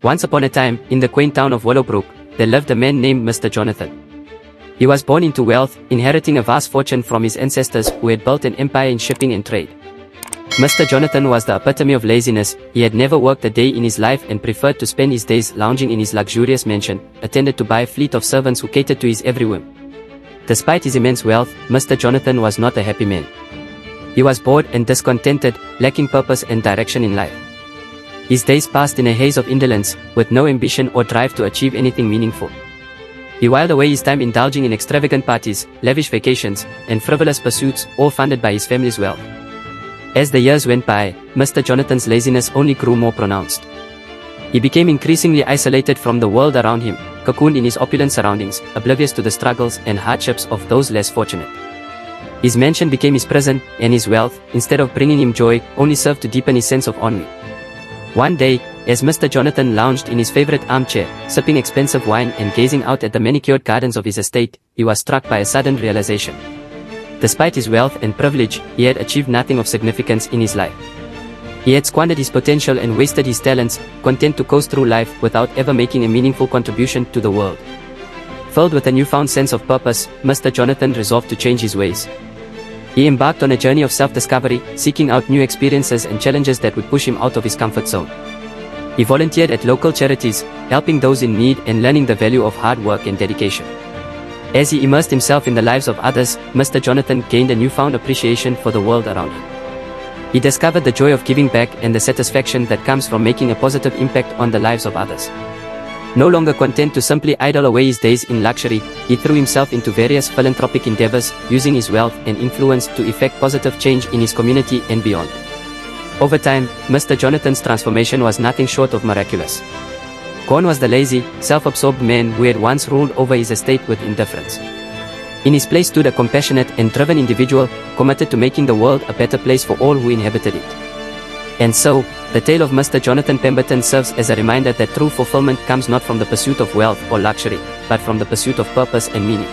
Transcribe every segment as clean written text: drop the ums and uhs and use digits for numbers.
Once upon a time, in the quaint town of Willowbrook, there lived a man named Mr. Jonathan. He was born into wealth, inheriting a vast fortune from his ancestors who had built an empire in shipping and trade. Mr. Jonathan was the epitome of laziness. He had never worked a day in his life and preferred to spend his days lounging in his luxurious mansion, attended to by a fleet of servants who catered to his every whim. Despite his immense wealth, Mr. Jonathan was not a happy man. He was bored and discontented, lacking purpose and direction in life. His days passed in a haze of indolence, with no ambition or drive to achieve anything meaningful. He whiled away his time indulging in extravagant parties, lavish vacations, and frivolous pursuits, all funded by his family's wealth. As the years went by, Mr. Jonathan's laziness only grew more pronounced. He became increasingly isolated from the world around him, cocooned in his opulent surroundings, oblivious to the struggles and hardships of those less fortunate. His mansion became his prison, and his wealth, instead of bringing him joy, only served to deepen his sense of ennui. One day, as Mr. Jonathan lounged in his favorite armchair, sipping expensive wine and gazing out at the manicured gardens of his estate, he was struck by a sudden realization. Despite his wealth and privilege, he had achieved nothing of significance in his life. He had squandered his potential and wasted his talents, content to coast through life without ever making a meaningful contribution to the world. Filled with a newfound sense of purpose, Mr. Jonathan resolved to change his ways. He embarked on a journey of self-discovery, seeking out new experiences and challenges that would push him out of his comfort zone. He volunteered at local charities, helping those in need and learning the value of hard work and dedication. As he immersed himself in the lives of others, Mr. Jonathan gained a newfound appreciation for the world around him. He discovered the joy of giving back and the satisfaction that comes from making a positive impact on the lives of others. No longer content to simply idle away his days in luxury, he threw himself into various philanthropic endeavors, using his wealth and influence to effect positive change in his community and beyond. Over time, Mr. Jonathan's transformation was nothing short of miraculous. Gone was the lazy, self-absorbed man who had once ruled over his estate with indifference. In his place stood a compassionate and driven individual, committed to making the world a better place for all who inhabited it. And so, the tale of Mr. Jonathan Pemberton serves as a reminder that true fulfillment comes not from the pursuit of wealth or luxury, but from the pursuit of purpose and meaning.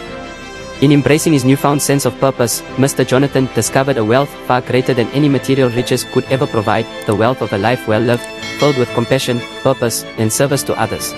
In embracing his newfound sense of purpose, Mr. Jonathan discovered a wealth far greater than any material riches could ever provide, the wealth of a life well lived, filled with compassion, purpose, and service to others.